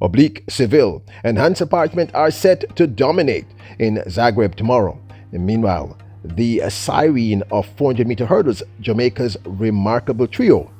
Oblique Seville and Hansle Parchment are set to dominate in Zagreb tomorrow. And meanwhile, the siren of 400-meter hurdles, Jamaica's remarkable trio,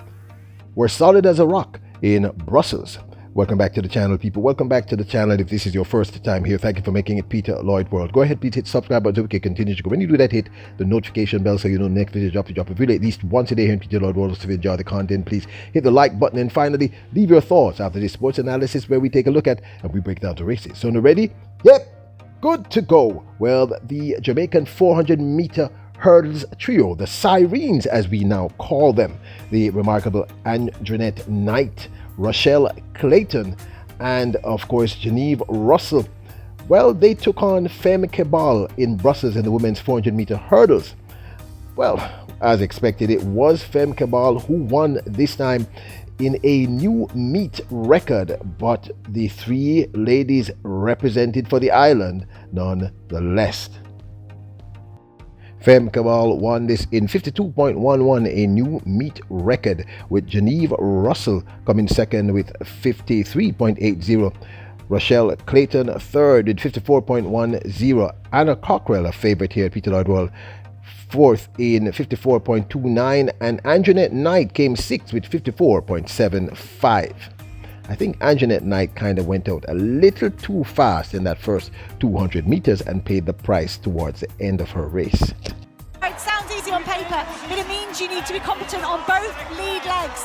were solid as a rock in Brussels. Welcome back to the channel, people. Welcome back to the channel. If this is your first time here, thank you for making it Peter Lloyd World. Go ahead, please hit subscribe button so we can continue to go. When you do that, hit the notification bell so you know the next video drop. If you at least once a day here in Peter Lloyd World, so if you enjoy the content, please hit the like button. And finally, leave your thoughts after this sports analysis where we take a look at and we break down the races. So now ready? Yep, good to go. Well, the Jamaican 400-meter hurdles trio, the sirens as we now call them, the remarkable Anjanette Knight, Rochelle Clayton, and of course Genevieve Russell. Well, they took on Femme Cabal in Brussels in the women's 400-meter hurdles. Well, as expected, it was Femme Cabal who won this time in a new meet record, but the three ladies represented for the island nonetheless. Femme Cabal won this in 52.11, a new meet record, with Genevieve Russell coming second with 53.80. Rochelle Clayton third with 54.10. Anna Cockrell, a favorite here at Peter Lloyd World, fourth in 54.29, and Anjanette Knight came sixth with 54.75. I think Anjanette Knight kind of went out a little too fast in that first 200 meters and paid the price towards the end of her race. It sounds easy on paper, but it means you need to be competent on both lead legs.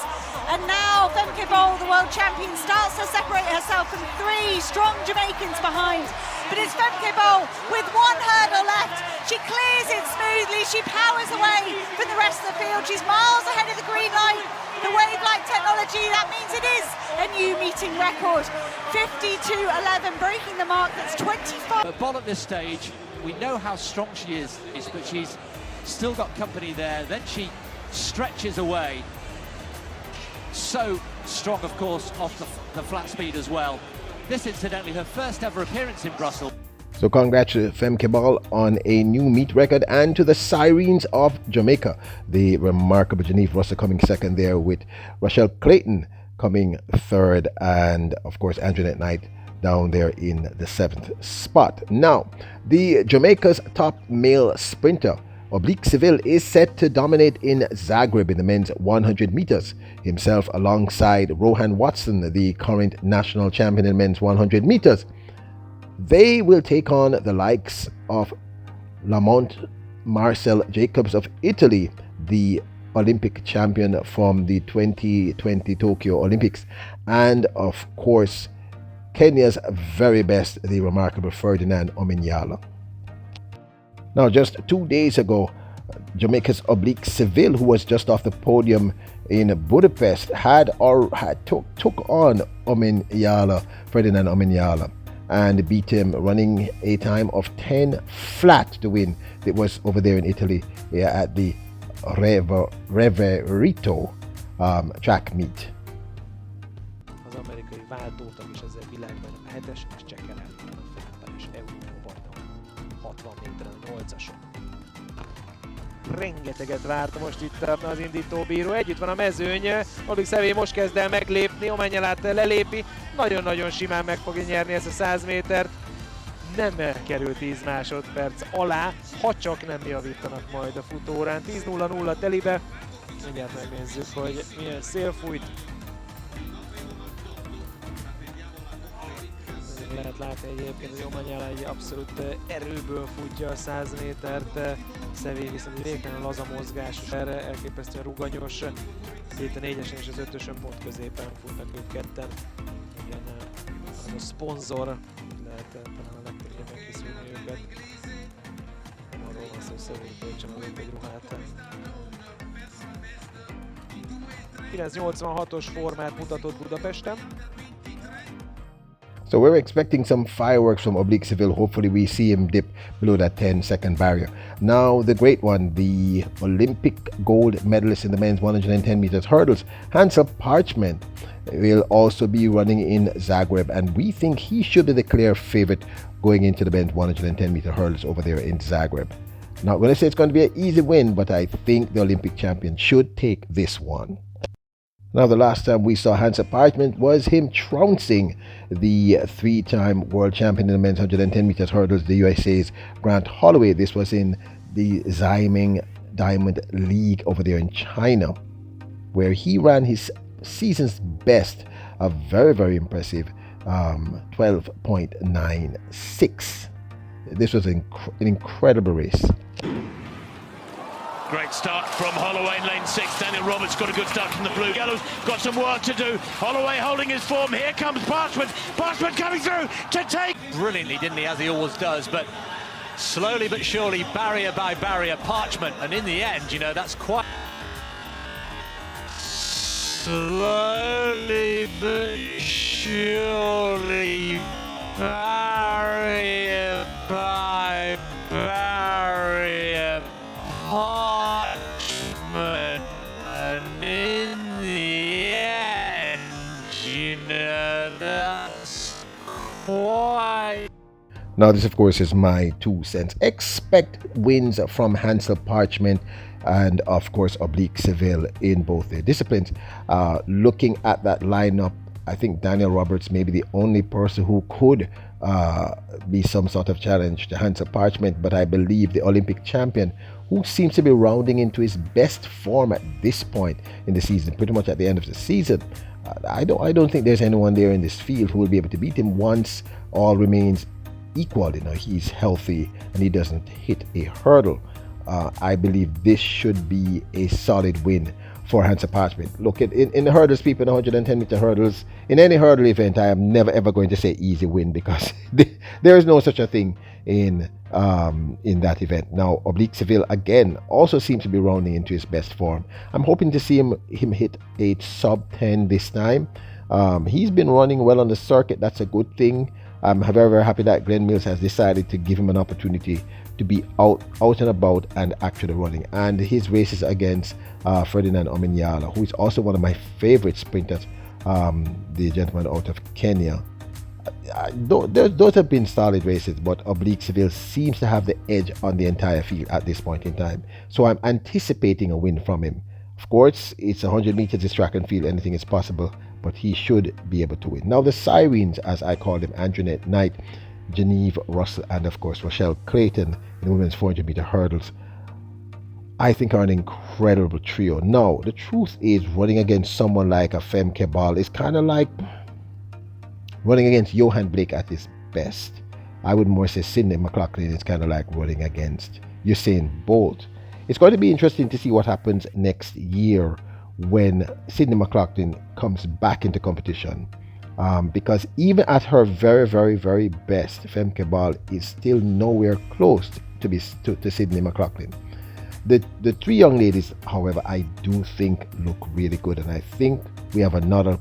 And now Femme Cabal, the world champion, starts to separate herself from three strong Jamaicans behind. But it's Femme Cabal with one hurdle left. She clears it smoothly. She powers away from the rest of the field. She's miles ahead of the green light. The wave-like technology, that means it is a new meeting record. 52.11, breaking the mark. That's 25. The ball at this stage, we know how strong she is, but she's still got company there. Then she stretches away. So strong, of course, off the flat speed as well. This, incidentally, her first ever appearance in Brussels. So congrats to Femme Cabal on a new meet record, and to the sirens of Jamaica, the remarkable Genevieve Russell coming second there, with Rochelle Clayton coming third, and of course Anjanette Knight down there in the 7th spot. Now, the Jamaica's top male sprinter, Oblique Seville, is set to dominate in Zagreb in the men's 100 meters, himself alongside Rohan Watson, the current national champion in men's 100 meters. They will take on the likes of Lamont Marcel Jacobs of Italy, the Olympic champion from the 2020 Tokyo Olympics, and of course Kenya's very best, the remarkable Ferdinand Ominyala. Now, just 2 days ago, Jamaica's Oblique Seville, who was just off the podium in Budapest, took on Ferdinand Ominyala, and beat him, running a time of 10 flat to win. It was over there in Italy at the Reverito track meet. Az amerikai váltótak is ezzel világban a 7-es és csekkelel a és Európa 60 méteren 8-asok. Rengeteget várt most itt az indítóbíró. Együtt van a mezőny. Oblique Seville most kezd el meglépni, Ominyalát lelépi. Nagyon-nagyon simán meg fogja nyerni ezt a 100 métert. Nem kerül 10 másodperc alá, ha csak nem javítanak majd a futóórán. 10.00 telibe. Mindjárt megnézzük, hogy milyen szél fújt. Lehet látni egyébként, hogy Ominyala egy abszolút erőből futja a 100 métert. Seville viszont egy végtelen laza mozgásos, erre elképesztően ruganyos. Itt a 4-esen és az 5-ösön pont középen futnak ők ketten. Igen, a szponzor lehet talán a legtöbbet megkészülni őket. Arról van szó, hogy Seville kölcsön adott egy ruhát. 9.86-os formát mutatott Budapesten. So we're expecting some fireworks from Oblique Seville. Hopefully we see him dip below that 10-second barrier. Now, the great one, the Olympic gold medalist in the men's 110 meters hurdles, Hansle Parchment, will also be running in Zagreb, and we think he should be the clear favorite going into the men's 110 meter hurdles over there in Zagreb. Not going to say it's going to be an easy win, but I think the Olympic champion should take this one. Now, the last time we saw Hansle Parchment was him trouncing the 3-time world champion in the men's 110 meters hurdles, the USA's Grant Holloway. This was in the Xiamen Diamond League over there in China, where he ran his season's best, a very, very impressive 12.96. This was an incredible race. Great start from Holloway in lane 6. Daniel Roberts got a good start from the blue. Yellow's got some work to do. Holloway holding his form. Here comes Parchment. Parchment coming through to take. Brilliantly, didn't he, as he always does, but slowly but surely, barrier by barrier, Parchment, and in the end, you know, that's quite... Slowly but surely, barrier by barrier, Parchment, and in the end, you know, that's quite... Now, this, of course, is my 2 cents. Expect wins from Hansle Parchment and, of course, Oblique Seville in both their disciplines. Looking at that lineup, I think Daniel Roberts may be the only person who could be some sort of challenge to Hansle Parchment, but I believe the Olympic champion, who seems to be rounding into his best form at this point in the season, pretty much at the end of the season, I don't think there's anyone there in this field who will be able to beat him once all remains equal. You know, he's healthy and he doesn't hit a hurdle. I believe this should be a solid win for Hansle Parchment. Look, in the hurdles, people, in 110 meter hurdles, in any hurdle event, I am never ever going to say easy win, because there is no such a thing in that event. Now, Oblique Seville again also seems to be rounding into his best form. I'm hoping to see him hit a sub 10 this time. He's been running well on the circuit. That's a good thing. I'm very, very happy that Glenn Mills has decided to give him an opportunity to be out and about and actually running. And his races against Ferdinand Omanyala, who is also one of my favorite sprinters, the gentleman out of Kenya. Those have been solid races, but Oblique Seville seems to have the edge on the entire field at this point in time. So I'm anticipating a win from him. Of course, it's 100 meters, it's track and field, anything is possible, but he should be able to win. Now, the Sirens, as I call them, Antoinette Knight, Genevieve Russell, and of course Rochelle Clayton in the women's 400 meter hurdles, I think are an incredible trio. Now, the truth is, running against someone like a Femke Bol is kind of like running against Johan Blake at his best. I would more say Sydney McLaughlin is kind of like running against Usain Bolt. It's going to be interesting to see what happens next year when Sydney McLaughlin comes back into competition, because even at her very, very, very best, Femke Bol is still nowhere close to Sydney McLaughlin. The 3 young ladies, however, I do think look really good, and I think we have another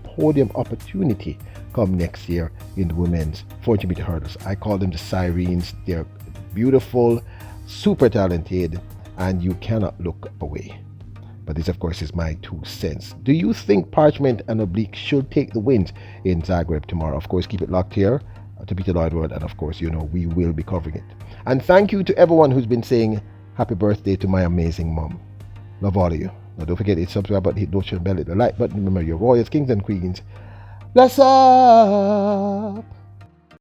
podium opportunity come next year in the women's 400 meter hurdles. I call them the Sirens. They're beautiful, super talented, and you cannot look away. But this, of course, is my 2 cents. Do you think Parchment and Oblique should take the wins in Zagreb tomorrow? Of course, keep it locked here to Peter Lloyd World, and of course, you know, we will be covering it. And thank you to everyone who's been saying happy birthday to my amazing mom. Love all of you. Now, don't forget to subscribe button, hit notification bell, hit the like button. Remember, your royals, kings, and queens. Bless up!